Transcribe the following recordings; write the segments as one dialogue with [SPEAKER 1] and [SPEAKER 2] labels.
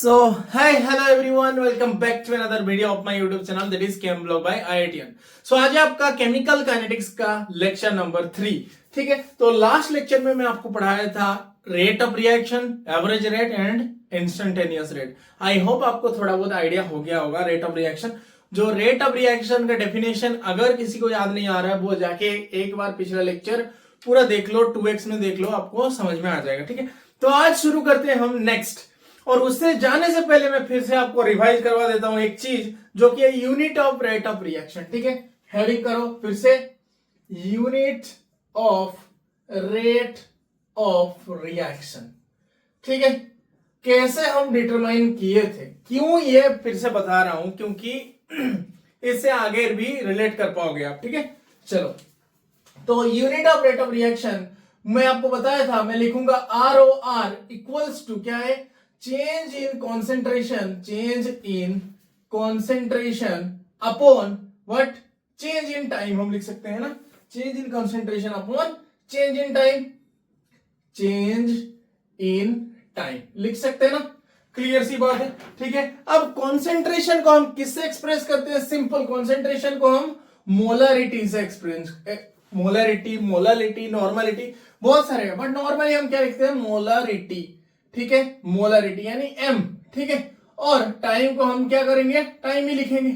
[SPEAKER 1] So, hi, hello everyone, welcome back to another video of my YouTube channel that is Chem Blog by IITian. So, आज है आपका chemical kinetics का lecture number 3. ठीक है, तो last lecture में मैं आपको पढ़ाया था rate of reaction, average rate and instantaneous rate. I hope आपको थोड़ा बहुत आइडिया हो गया होगा रेट ऑफ रिएक्शन. जो रेट ऑफ रिएक्शन का डेफिनेशन अगर किसी को याद नहीं आ रहा है वो जाके एक बार पिछला लेक्चर पूरा देख लो, 2x में देख लो, आपको समझ में आ जाएगा. ठीक है, तो आज शुरू करते हैं हम नेक्स्ट. और उससे जाने से पहले मैं फिर से आपको रिवाइज करवा देता हूं एक चीज जो कि है unit of rate of reaction. ठीक है, हेडिंग करो फिर से, unit of rate of reaction. ठीक है, कैसे हम डिटरमाइन किए थे, क्यों ये फिर से बता रहा हूं, क्योंकि इससे आगे भी रिलेट कर पाओगे आप. ठीक है, चलो, तो unit of rate of reaction मैं आपको बताया था, मैं लिखूंगा ROR इक्वल्स टू क्या है, change in concentration upon what, change in time. हम लिख सकते हैं ना, change in concentration upon change in time, change in time लिख सकते हैं ना. क्लियर सी बात है. ठीक है, अब कॉन्सेंट्रेशन को हम किससे एक्सप्रेस करते हैं, सिंपल. कॉन्सेंट्रेशन को हम मोलरिटी से एक्सप्रेस, मोलालिटी, नॉर्मलिटी, बहुत सारे हैं, बट नॉर्मली हम क्या लिखते हैं, मोलरिटी. ठीक है, मोलरिटी यानी m. ठीक है, और टाइम को हम क्या करेंगे, टाइम ही लिखेंगे.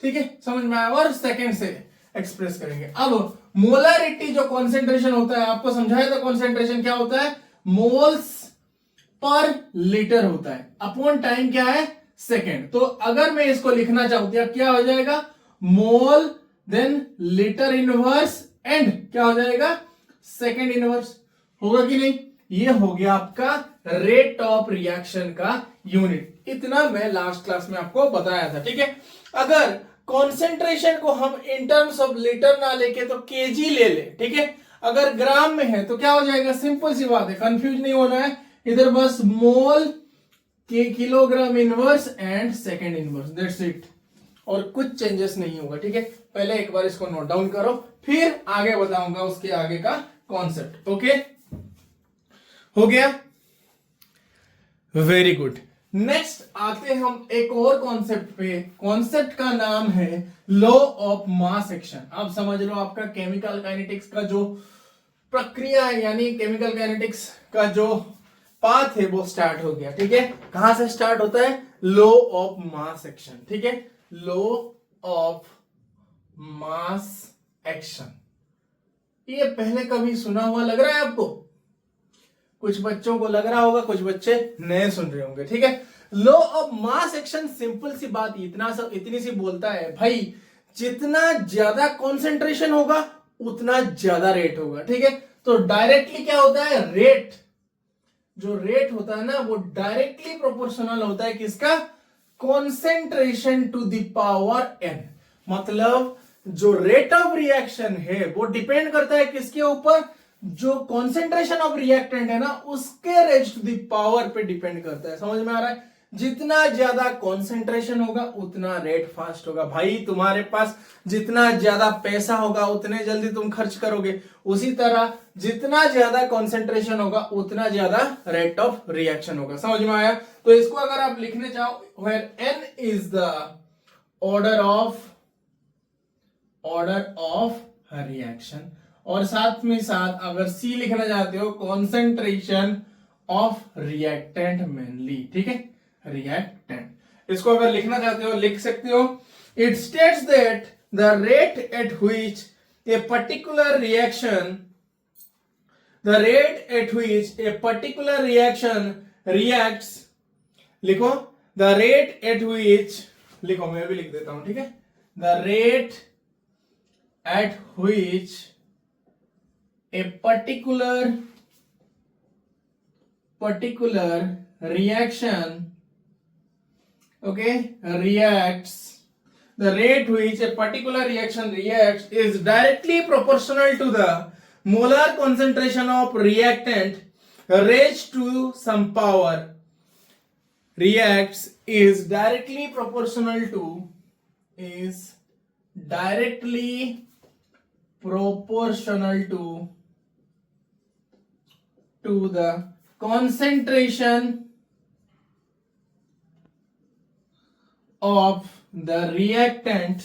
[SPEAKER 1] ठीक है, समझ में आया, और सेकंड से एक्सप्रेस करेंगे. अब मोलरिटी जो कॉन्सेंट्रेशन होता है, आपको समझाया था कॉन्सेंट्रेशन क्या होता है, मोल्स पर लीटर होता है, अपॉन टाइम क्या है, सेकंड. तो अगर मैं इसको लिखना चाहूं तो क्या हो जाएगा, मोल देन लीटर इनवर्स एंड क्या हो जाएगा, सेकंड इनवर्स. होगा कि नहीं, ये हो गया आपका रेट ऑफ रिएक्शन का यूनिट. इतना मैं लास्ट क्लास में आपको बताया था. ठीक है, अगर कॉन्सेंट्रेशन को हम इन टर्म्स ऑफ लीटर ना लेके तो केजी ले ले. ठीक है, अगर ग्राम में है तो क्या हो जाएगा, सिंपल सी बात है, कंफ्यूज नहीं होना है इधर, बस मोल के kilogram inverse and second inverse, that's it, और कुछ चेंजेस नहीं होगा. ठीक है, पहले एक बार इसको नोट डाउन करो, फिर आगे बताऊंगा उसके आगे का कॉन्सेप्ट. ओके, हो गया, वेरी गुड. नेक्स्ट आते हम एक और कॉन्सेप्ट पे. कॉन्सेप्ट का नाम है लॉ ऑफ मास एक्शन. आप समझ लो, आपका केमिकल काइनेटिक्स का जो प्रक्रिया है, यानी केमिकल काइनेटिक्स का जो पाथ है वो स्टार्ट हो गया. ठीक है, कहां से स्टार्ट होता है, लॉ ऑफ मास एक्शन. ठीक है, लॉ ऑफ मास एक्शन. ये पहले कभी सुना हुआ लग रहा है आपको, कुछ बच्चों को लग रहा होगा, कुछ बच्चे नए सुन रहे होंगे. ठीक है, law of mass action simple सी बात इतनी सी बोलता है भाई, जितना ज्यादा कॉन्सेंट्रेशन होगा उतना ज्यादा रेट होगा. ठीक है, तो डायरेक्टली क्या होता है, रेट, जो रेट होता है ना वो डायरेक्टली प्रोपोर्शनल होता है किसका, concentration to the power n. मतलब जो रेट ऑफ रिएक्शन है वो डिपेंड करता है किसके ऊपर, जो कॉन्सेंट्रेशन ऑफ रिएक्टेंट है ना उसके रेज टू द पावर पे डिपेंड करता है. समझ में आ रहा है, जितना ज्यादा कॉन्सेंट्रेशन होगा उतना रेट फास्ट होगा. भाई तुम्हारे पास जितना ज्यादा पैसा होगा उतने जल्दी तुम खर्च करोगे, उसी तरह जितना ज्यादा कॉन्सेंट्रेशन होगा उतना ज्यादा रेट ऑफ रिएक्शन होगा. समझ में आया, तो इसको अगर आप लिखने चाहो, where n is the order of reaction, और साथ में साथ अगर C लिखना चाहते हो, कॉन्सेंट्रेशन ऑफ रिएक्टेंट मेनली. ठीक है, रिएक्टेंट, इसको अगर लिखना चाहते हो लिख सकते हो. It states that the rate at which a particular reaction reacts, लिखो द रेट एट व्हिच, लिखो मैं भी लिख देता हूं. ठीक है, the rate at which a particular reaction, okay, reacts, the rate which a particular reaction reacts is directly proportional to the molar concentration of reactant raised to some power. Reacts is directly proportional to the concentration of the reactant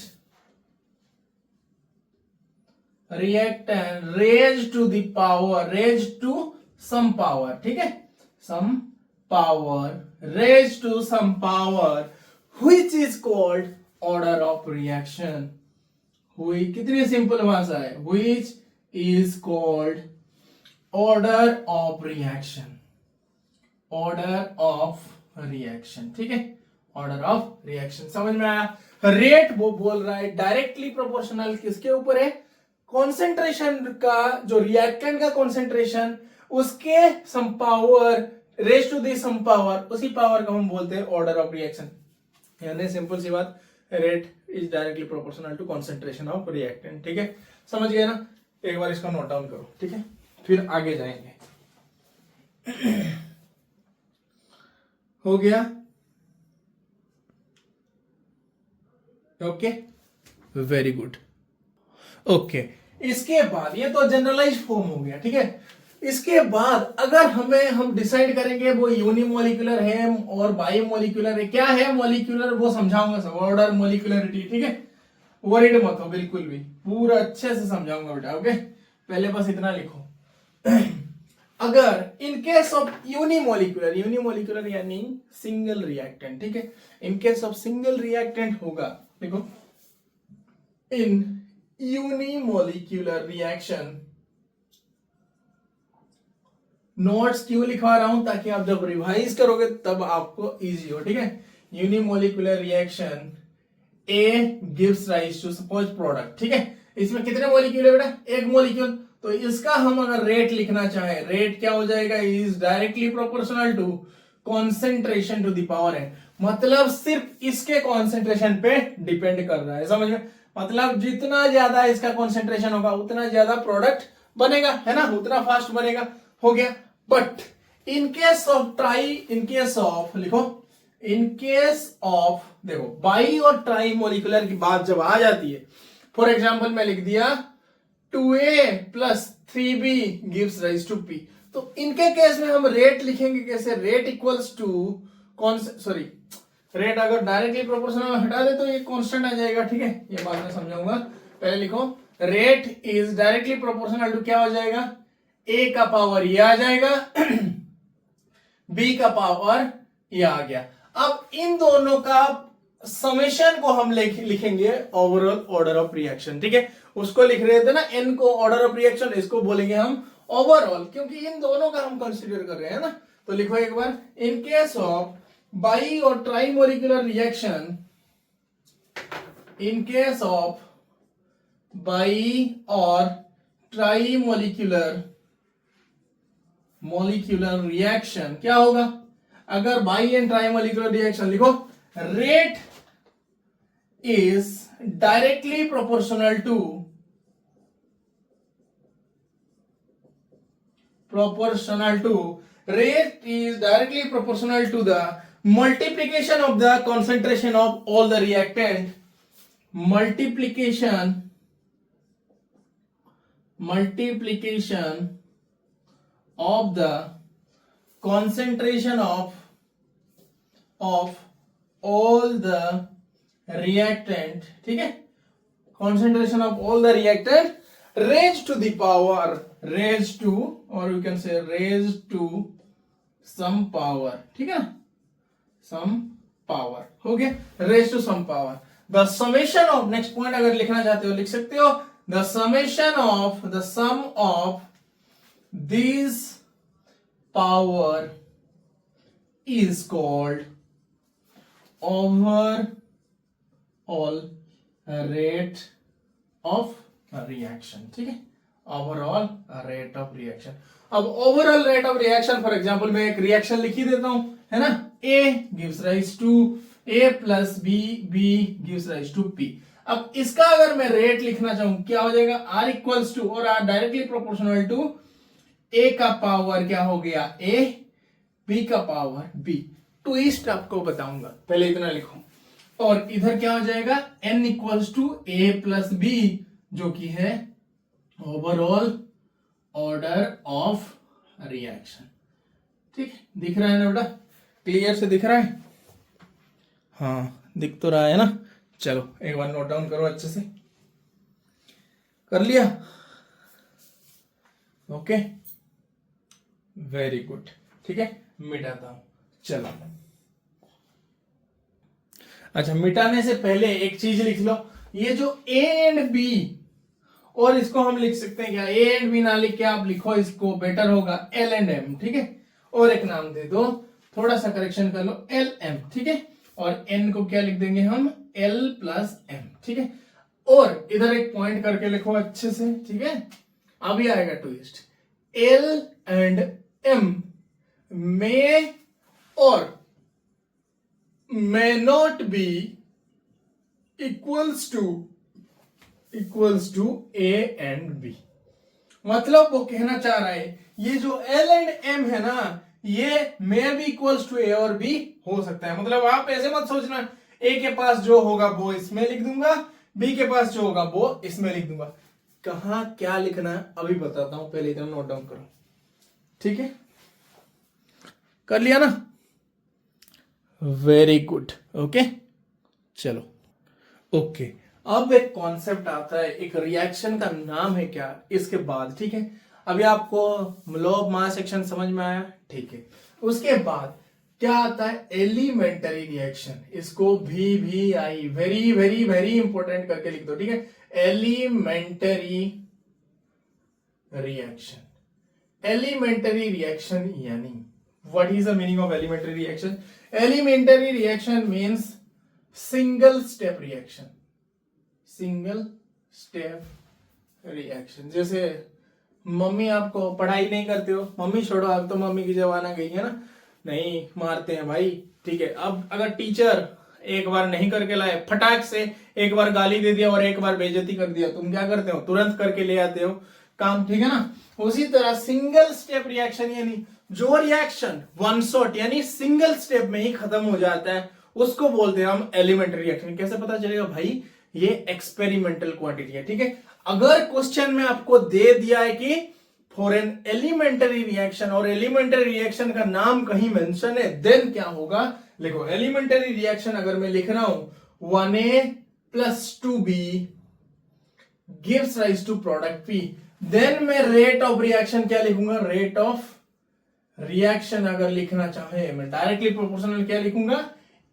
[SPEAKER 1] raise to the power, raise to some power, ठीक है, some power raise to some power which is called order of reaction. हुई कितनी simple भाषा है, which is called order of reaction, order of reaction, ठीक है, order of reaction. समझ में आया। रेट वो बोल रहा है डायरेक्टली प्रोपोर्शनल किसके ऊपर है, कॉन्सेंट्रेशन का, जो रिएक्टेंट का कॉन्सेंट्रेशन उसके some power raise to the some power, उसी पावर को हम बोलते हैं ऑर्डर ऑफ रिएक्शन। यानी सिंपल सी बात, rate is directly proportional to concentration of reactant, ठीक है, समझ गए ना। एक बार इसका नोट डाउन करो, ठीक है, फिर आगे जाएंगे। हो गया, ओके, वेरी गुड, ओके। इसके बाद ये तो जनरलाइज फॉर्म हो गया, ठीक है। इसके बाद अगर हम डिसाइड करेंगे वो यूनिमोलिकुलर है और बायोमोलिकुलर है, क्या है मॉलिक्यूलर वो समझाऊंगा सब, ऑर्डर मोलिकुलरिटी, ठीक है, वरीड मत हो बिल्कुल भी, पूरा अच्छे से समझाऊंगा बेटा, ओके। पहले बस इतना लिखो। अगर in case of unimolecular, unimolecular यानी सिंगल रिएक्टेंट, ठीक है, in case of single reactant होगा, देखो, इन यूनिमोलिकुलर रिएक्शन, नोट्स क्यों लिखवा रहा हूं, ताकि आप जब रिवाइज करोगे तब आपको इजी हो, ठीक है। Unimolecular reaction A gives rise to suppose product, ठीक है, इसमें कितने मॉलिक्यूल है बेटा, एक मॉलिक्यूल, तो इसका हम अगर रेट लिखना चाहें, रेट क्या हो जाएगा, is directly proportional to concentration to the power है, मतलब सिर्फ इसके कॉन्सेंट्रेशन पे डिपेंड कर रहा है, समझ में, मतलब जितना ज्यादा इसका कॉन्सेंट्रेशन होगा उतना ज्यादा प्रोडक्ट बनेगा, है ना, उतना फास्ट बनेगा, हो गया। बट इन केस ऑफ लिखो, इन केस ऑफ, देखो, बाई और ट्राई मोलिकुलर की बात जब आ जाती है, फॉर एग्जाम्पल मैं लिख दिया 2A plus 3B gives rise to P, तो इनके केस में हम रेट लिखेंगे कैसे, rate equals to sorry, rate अगर डायरेक्टली प्रोपोर्शनल हटा दे तो ये कांस्टेंट आ जाएगा, ठीक है, ये बात मैं समझाऊंगा। पहले लिखो, rate is directly proportional to, क्या हो जाएगा, A का पावर ये आ जाएगा, B का पावर ये आ गया। अब इन दोनों का समेशन को हम लिखेंगे ओवरऑल ऑर्डर ऑफ रिएक्शन, ठीक है, उसको लिख रहे थे ना n को ऑर्डर ऑफ रिएक्शन, इसको बोलेंगे हम ओवरऑल, क्योंकि इन दोनों का हम कंसीडर कर रहे हैं ना। तो लिखो एक बार, इन केस ऑफ बाई और try molecular reaction, in case of by और ट्राई मोलिकुलर रिएक्शन क्या होगा, अगर by and try molecular reaction लिखो, rate is directly proportional to rate is directly proportional to the multiplication of the concentration of all the reactant, multiplication of the concentration of all the reactant, ठीक है, concentration of all the reactant raised to the power, raised to, or you can say raised to some power, ठीक है ना, some power, हो गया, raised to some power, the summation of, next point अगर लिखना चाहते हो लिख सकते हो, the summation of the sum of these power is called overall rate of reaction, ठीक है, overall rate of reaction। अब overall rate of reaction, for example मैं एक रिएक्शन लिख ही देता हूं, है ना, A gives rise to A plus B, B gives rise to P। अब इसका अगर मैं रेट लिखना चाहूं क्या हो जाएगा, R इक्वल्स टू, और R directly proportional to A का पावर क्या हो गया A, B का पावर B। ट्विस्ट आपको बताऊंगा, पहले इतना लिखो, और इधर क्या हो जाएगा n equals to A plus B, जो कि है ओवरऑल ऑर्डर ऑफ रिएक्शन, ठीक, दिख रहा है ना बेटा, क्लियर से दिख रहा है, हाँ दिख तो रहा है ना। चलो एक बार नोट डाउन करो अच्छे से। कर लिया? Okay, very good. ठीक है, मिटाता हूं। चलो, अच्छा, मिटाने से पहले एक चीज लिख लो। ये जो ए एंड बी, और इसको हम लिख सकते हैं क्या, ए एंड बी ना लिख के आप लिखो इसको, बेटर होगा एल एंड एम। ठीक है, और एक नाम दे दो, थोड़ा सा करेक्शन कर लो, एल एम। ठीक है, और एन को क्या लिख देंगे हम, एल प्लस एम। ठीक है, और इधर एक पॉइंट करके लिखो अच्छे से। ठीक है, अभी आएगा twist. L and M may और may not be equals to A and B. मतलब वो कहना चाह रहा है ये जो एल एंड एम है ना, ये मे बी इक्वल्स टू ए और बी हो सकता है। मतलब आप ऐसे मत सोचना ए के पास जो होगा वो इसमें लिख दूंगा, बी के पास जो होगा वो इसमें लिख दूंगा। कहां क्या लिखना है अभी बताता हूं, पहले इतना नोट डाउन करो। ठीक है, कर लिया ना? Very good. ओके, चलो। ओके, अब एक कॉन्सेप्ट आता है, एक रिएक्शन का नाम है क्या इसके बाद। ठीक है, अभी आपको लोब मास सेक्शन समझ में आया? ठीक है, उसके बाद क्या आता है, एलिमेंटरी रिएक्शन। इसको भी I very very very important करके लिख दो। ठीक है, एलिमेंटरी रिएक्शन। एलिमेंटरी रिएक्शन यानी what is the meaning of elementary reaction? Elementary reaction means single step reaction. Single step reaction. जैसे मम्मी आपको पढ़ाई नहीं करते हो, मम्मी छोड़ो, अब तो मम्मी की जमाना गई है ना, नहीं मारते हैं भाई। ठीक है, अब अगर टीचर एक बार नहीं करके लाए, फटाक से एक बार गाली दे दिया और एक बार बेइज्जती कर दिया, तुम क्या करते हो, तुरंत करके ले आते हो काम। ठीक है ना, उसी तरह सिंगल स्टेप रिएक्शन यानी जो रिएक्शन वन शॉट यानी सिंगल स्टेप में ही खत्म हो जाता है, उसको बोलते हैं हम एलिमेंटरी रिएक्शन। कैसे पता चलेगा भाई, ये एक्सपेरिमेंटल क्वांटिटी है। ठीक है, अगर क्वेश्चन में आपको दे दिया है कि फॉर एन एलिमेंटरी रिएक्शन और एलिमेंटरी रिएक्शन का नाम कहीं मेंशन है, देन क्या होगा, लिखो एलिमेंटरी रिएक्शन अगर मैं लिख रहा हूं 1a plus 2b gives rise to product p, then मैं रेट ऑफ रिएक्शन क्या लिखूंगा, रेट ऑफ रिएक्शन। अगर लिखना चाहे मैं डायरेक्टली प्रोपोर्शनल क्या लिखूंगा,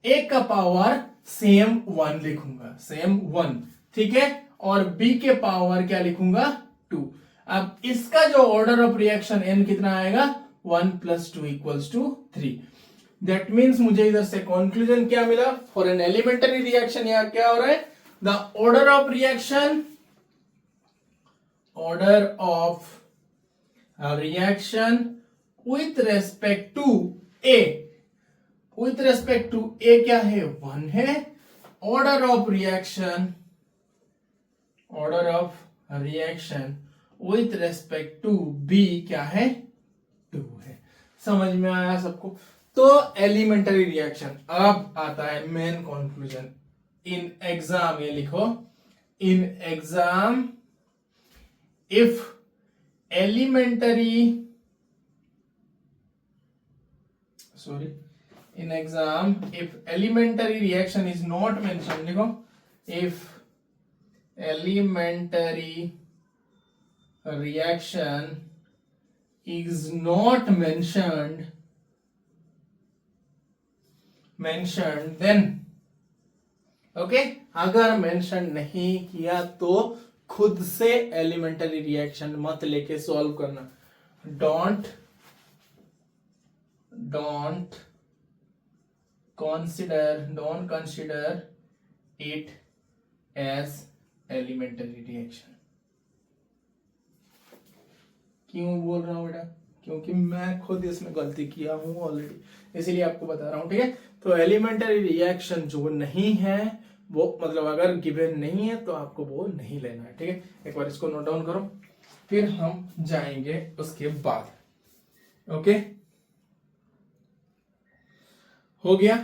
[SPEAKER 1] a का पावर सेम 1 लिखूंगा, सेम 1। ठीक है, और b के पावर क्या लिखूंगा, 2। अब इसका जो ऑर्डर ऑफ रिएक्शन n कितना आएगा, 1 plus 2 equals to 3। That means मुझे इधर से कंक्लूजन क्या मिला, फॉर एन एलिमेंटरी रिएक्शन यहां क्या हो रहा है, the order of reaction, order of reaction with respect to a, with respect to a क्या है, 1 है। Order of reaction, order of reaction with respect to b क्या है, 2 है। समझ में आया सबको? तो एलिमेंटरी रिएक्शन। अब आता है मेन कंक्लूजन। इन एग्जाम ये लिखो, in exam if elementary, sorry, in exam if elementary reaction is not mentioned, देखो if elementary reaction is not mentioned then okay, अगर मेंशन नहीं किया तो खुद से एलिमेंटरी रिएक्शन मत लेके सॉल्व करना। Don't consider it as elementary reaction। क्यों बोल रहा हूं बेटा, क्योंकि मैं खुद इसमें गलती किया हूं ऑलरेडी, इसीलिए आपको बता रहा हूं। ठीक है, तो एलिमेंटरी रिएक्शन जो नहीं है वो, मतलब अगर गिवन नहीं है तो आपको वो नहीं लेना है। ठीक है, एक बार इसको नोट डाउन करो, फिर हम जाएंगे उसके बाद। ओके, हो गया,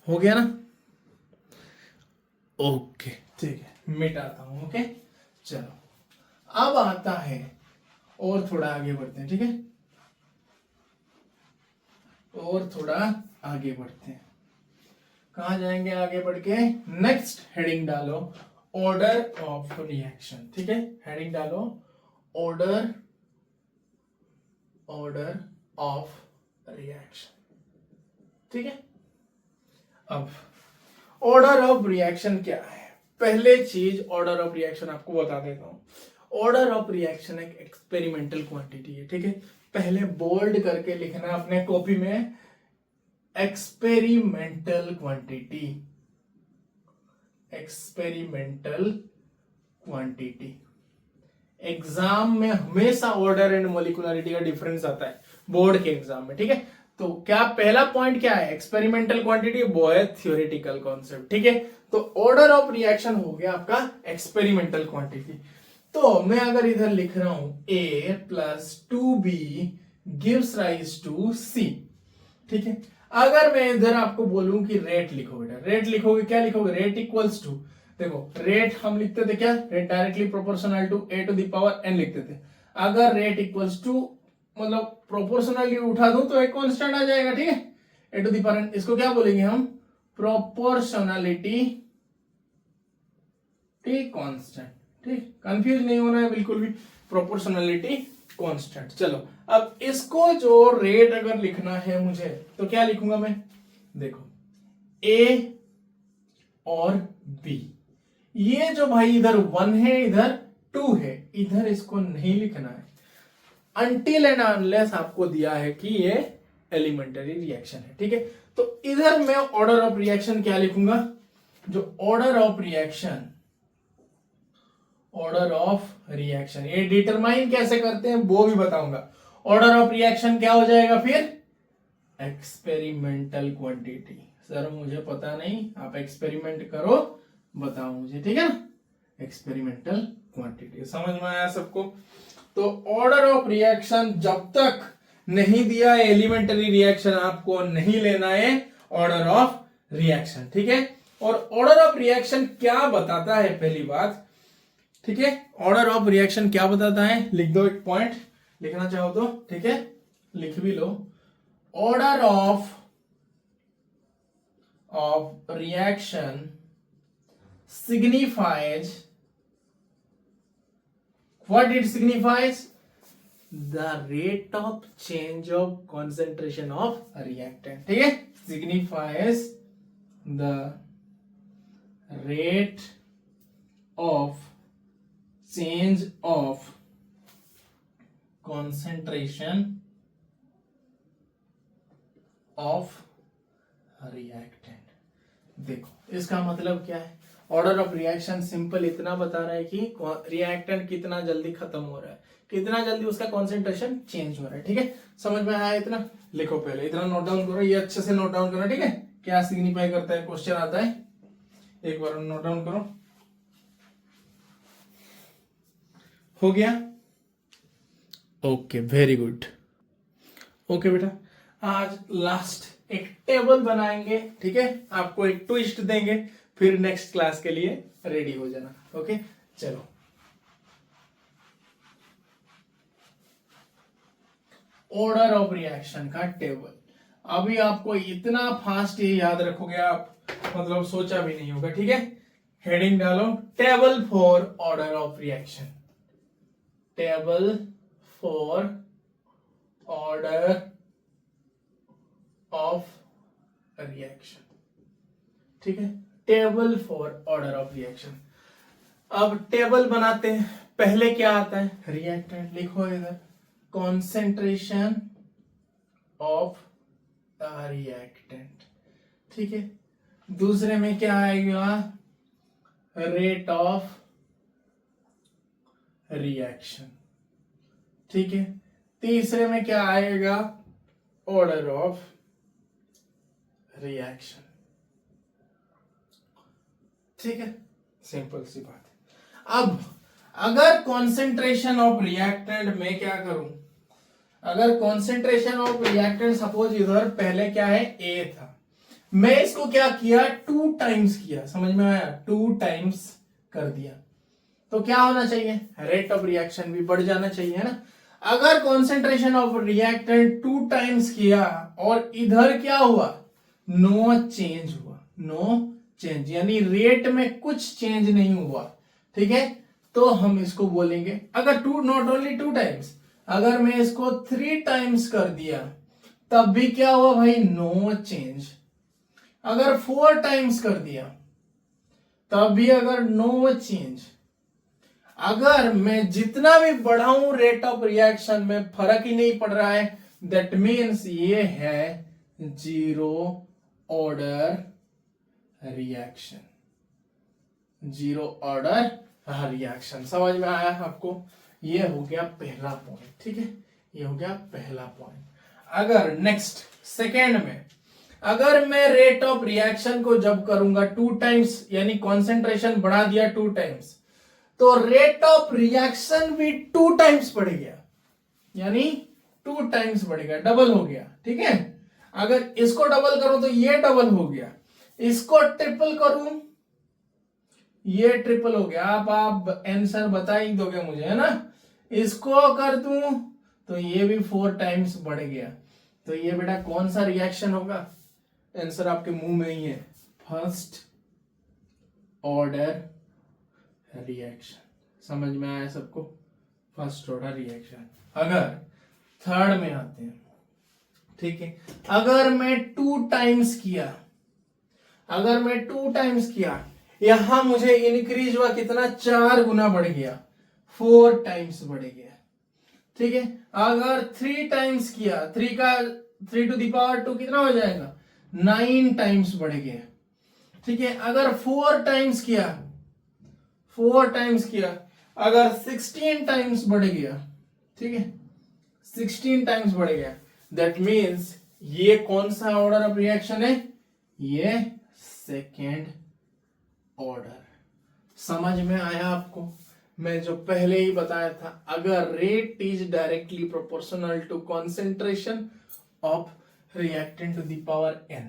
[SPEAKER 1] हो गया ना? ओके, ठीक है, मिटाता हूं। ओके, चलो अब आता है, और थोड़ा आगे बढ़ते हैं। ठीक है, और थोड़ा आगे बढ़ते हैं। कहां जाएंगे आगे बढ़ के, नेक्स्ट हेडिंग डालो ऑर्डर ऑफ रिएक्शन। ठीक है, हेडिंग डालो ऑर्डर ऑफ रिएक्शन। ठीक है, अब ऑर्डर ऑफ रिएक्शन क्या है, पहले चीज ऑर्डर ऑफ रिएक्शन आपको बता देता हूं। ऑर्डर ऑफ रिएक्शन एक एक्सपेरिमेंटल क्वांटिटी है। ठीक है, पहले बोल्ड करके लिखना अपने कॉपी में, experimental quantity, experimental quantity. Exam में हमेशा ऑर्डर एंड मोलिकुलरिटी का डिफरेंस आता है बोर्ड के एग्जाम में। ठीक है, तो क्या पहला पॉइंट क्या है, एक्सपेरिमेंटल क्वांटिटी, वो है थ्योरेटिकल कॉन्सेप्ट। ठीक है, तो ऑर्डर ऑफ रिएक्शन हो गया आपका एक्सपेरिमेंटल क्वांटिटी। तो मैं अगर इधर लिख रहा हूं A + 2B gives rise to C। ठीक है, अगर मैं इधर आपको बोलूं कि रेट लिखो, बेटा रेट लिखोगे, क्या लिखोगे, रेट इक्वल्स टू, देखो रेट हम लिखते थे क्या, rate directly proportional to A⁴ लिखते थे। अगर रेट इक्वल्स टू मतलब प्रोपोर्शनली उठा दूं तो एक कांस्टेंट आ जाएगा। ठीक है, A⁴ इसको क्या बोलेंगे हम, प्रोपोर्शनलिटी कांस्टेंट। ठीक, कंफ्यूज नहीं होना है बिल्कुल भी, प्रोपोर्शनलिटी कांस्टेंट। चलो अब इसको जो रेट अगर लिखना है मुझे तो क्या लिखूंगा मैं, देखो A और B, ये जो भाई इधर 1 है इधर 2 है, इधर इसको नहीं लिखना है अनटिल एंड अनलेस आपको दिया है कि ये एलिमेंटरी रिएक्शन है। ठीक है, तो इधर मैं ऑर्डर ऑफ रिएक्शन क्या लिखूंगा, जो ऑर्डर ऑफ रिएक्शन ये डिटरमाइन कैसे करते हैं वो भी बताऊंगा। ऑर्डर ऑफ रिएक्शन क्या हो जाएगा फिर, एक्सपेरिमेंटल क्वांटिटी। सर मुझे पता नहीं, आप एक्सपेरिमेंट करो बताओ मुझे। ठीक है ना, एक्सपेरिमेंटल क्वांटिटी समझ में आया सबको। तो ऑर्डर ऑफ रिएक्शन जब तक नहीं दिया है एलिमेंटरी रिएक्शन, आपको नहीं लेना है ऑर्डर ऑफ रिएक्शन। ठीक है, और ऑर्डर ऑफ रिएक्शन क्या बताता है, पहली बात, ठीक है, ऑर्डर ऑफ रिएक्शन क्या बताता है, लिख दो एक पॉइंट, लिखना चाहो तो। ठीक है, लिख भी लो, order of reaction signifies, what it signifies, the rate of change of concentration of a reactant। ठीक है, signifies the rate of change of concentration of reactant। देखो इसका मतलब क्या है, ऑर्डर ऑफ रिएक्शन सिंपल इतना बता रहा है कि रिएक्टेंट कितना जल्दी खत्म हो रहा है, कितना जल्दी उसका कॉन्सेंट्रेशन चेंज हो रहा है। ठीक है, समझ में आया इतना, लिखो पहले इतना नोट डाउन करो, ये अच्छे से नोट डाउन करो। ठीक है, क्या सिग्निफाई करता है, क्वेश्चन आता है, एक बार नोट डाउन करो। हो गया, ओके वेरी गुड। ओके बेटा, आज लास्ट एक टेबल बनाएंगे। ठीक है, आपको एक ट्विस्ट देंगे, फिर नेक्स्ट क्लास के लिए रेडी हो जाना। ओके चलो, ऑर्डर ऑफ रिएक्शन का टेबल। अभी आपको इतना फास्ट ये याद रखोगे आप, मतलब सोचा भी नहीं होगा। ठीक है, हेडिंग डालो table for order of reaction, table for order of reaction. ठीक है, table for order of reaction. अब टेबल बनाते हैं, पहले क्या आता है, रिएक्टेंट लिखो इधर, कॉन्सेंट्रेशन ऑफ रिएक्टेंट। ठीक है, दूसरे में क्या आएगा, रेट ऑफ रिएक्शन। ठीक है, तीसरे में क्या आएगा, ऑर्डर ऑफ रिएक्शन। ठीक है, सिंपल सी बात है। अब अगर कॉन्सेंट्रेशन ऑफ रिएक्टेंट में क्या करूं, अगर कॉन्सेंट्रेशन ऑफ रिएक्टेंट सपोज इधर पहले क्या है, ए था, मैं इसको क्या किया, 2 टाइम्स किया, समझ में आया, 2 टाइम्स कर दिया, तो क्या होना चाहिए, रेट ऑफ रिएक्शन भी बढ़ जाना चाहिए, है ना। अगर कॉन्सेंट्रेशन ऑफ रिएक्टेंट 2 टाइम्स किया और इधर क्या हुआ, नो चेंज हुआ, नो चेंज, यानी रेट में कुछ चेंज नहीं हुआ, ठीक है। तो हम इसको बोलेंगे, अगर नॉट ओनली 2 टाइम्स, अगर मैं इसको 3 टाइम्स कर दिया तब भी क्या हुआ भाई, नो चेंज। अगर 4 टाइम्स कर दिया तब भी अगर नो चेंज। अगर मैं जितना भी बढ़ाऊं रेट ऑफ रिएक्शन में फर्क ही नहीं पड़ रहा है, दैट मीन्स ये है zero order reaction, zero order reaction. समझ में आया आपको? ये हो गया पहला पॉइंट, ठीक है, ये हो गया पहला पॉइंट। अगर नेक्स्ट सेकेंड में, अगर मैं रेट ऑफ रिएक्शन को जब करूंगा 2 टाइम्स, यानी कॉन्सेंट्रेशन बढ़ा दिया 2 टाइम्स, तो रेट ऑफ रिएक्शन भी 2 टाइम्स बढ़ गया, यानी 2 टाइम्स बढ़ेगा, डबल हो गया, ठीक है। अगर इसको डबल करूं तो ये डबल हो गया, इसको ट्रिपल करूं ये ट्रिपल हो गया। आप आंसर बता ही दोगे मुझे, है ना। इसको कर दूं तो ये भी 4 टाइम्स बढ़ गया। तो ये बेटा कौन सा रिएक्शन होगा? आंसर आपके मुंह में ही है, फर्स्ट ऑर्डर रिएक्शन। समझ में आया सबको? First order reaction. अगर थर्ड में आते हैं, ठीक है, अगर मैं 2 टाइम्स किया, अगर मैं 2 टाइम्स किया, यहां मुझे इंक्रीज हुआ कितना, 4 गुना बढ़ गया, 4 टाइम्स बढ़ गया, ठीक है। अगर 3 टाइम्स किया, 3 टू द पावर 2 कितना हो जाएगा, 9 टाइम्स बढ़ गया, ठीक है। अगर 4 टाइम्स किया, 4 टाइम्स किया, अगर 16 टाइम्स बढ़ गया, ठीक है, 16 टाइम्स बढ़ गया, दैट मीन्स ये कौन सा ऑर्डर ऑफ रिएक्शन है, ये सेकेंड ऑर्डर। समझ में आया आपको? मैं जो पहले ही बताया था, अगर rate is directly proportional to concentration of reactant to the power n,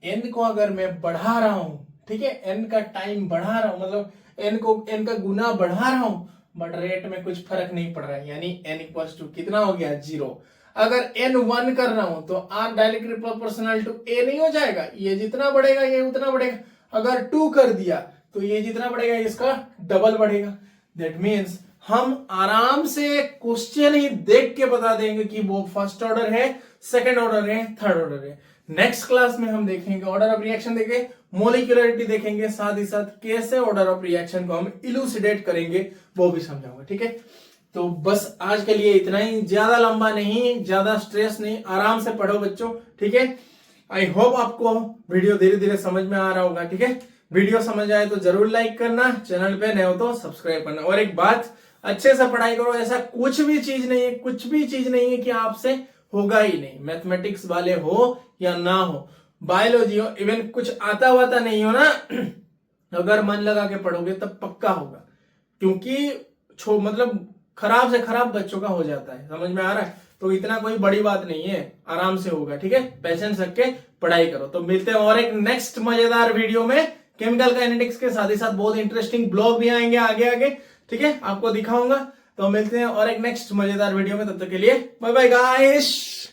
[SPEAKER 1] n को अगर मैं बढ़ा रहा हूं, ठीक है, n का टाइम बढ़ा रहा हूं, मतलब n का गुना बढ़ा रहा हूं, बट रेट में कुछ फर्क नहीं पड़ रहा है, यानी n इक्वल्स टू कितना हो गया, 0। अगर n 1 कर रहा हूं तो r directly proportional to a नहीं हो जाएगा, ये जितना बढ़ेगा ये उतना बढ़ेगा। अगर 2 कर दिया तो ये जितना बढ़ेगा इसका डबल बढ़ेगा। दैट मीन्स हम आराम से क्वेश्चन ही देख के बता देंगे कि वो फर्स्ट ऑर्डर है, सेकंड ऑर्डर है, थर्ड ऑर्डर है। नेक्स्ट क्लास में हम देखेंगे ऑर्डर ऑफ रिएक्शन, देखेंगे मोलिकुलरिटी, देखेंगे साथ ही साथ कैसे ऑर्डर ऑफ रिएक्शन को हम इलुसिडेट करेंगे वो भी समझाऊंगा, ठीक है। तो बस आज के लिए इतना ही, ज्यादा लंबा नहीं, ज्यादा स्ट्रेस नहीं, आराम से पढ़ो बच्चों, ठीक है। आई होप आपको वीडियो धीरे धीरे समझ में आ रहा होगा, ठीक है। वीडियो समझ आए तो जरूर लाइक करना, चैनल पे नए हो तो सब्सक्राइब करना। और एक बात, अच्छे से पढ़ाई करो, ऐसा कुछ भी चीज नहीं है, कुछ भी चीज नहीं है कि आपसे होगा ही नहीं। मैथमेटिक्स वाले हो या ना हो, बायोलॉजी हो, इवन कुछ आता वाता नहीं हो ना, अगर मन लगा के पढ़ोगे तब पक्का होगा, क्योंकि मतलब खराब से खराब बच्चों का हो जाता है। समझ में आ रहा है? तो इतना कोई बड़ी बात नहीं है, आराम से होगा, ठीक है। पेशेंस रख के पढ़ाई करो। तो मिलते हैं और एक नेक्स्ट मजेदार वीडियो में केमिकल काइनेटिक्स के, साथ ही साथ बहुत इंटरेस्टिंग ब्लॉग भी आएंगे आगे आगे, ठीक है, आपको दिखाऊंगा। तो मिलते हैं और एक नेक्स्ट मजेदार वीडियो में, तब तक के लिए बाय बाय गाइस।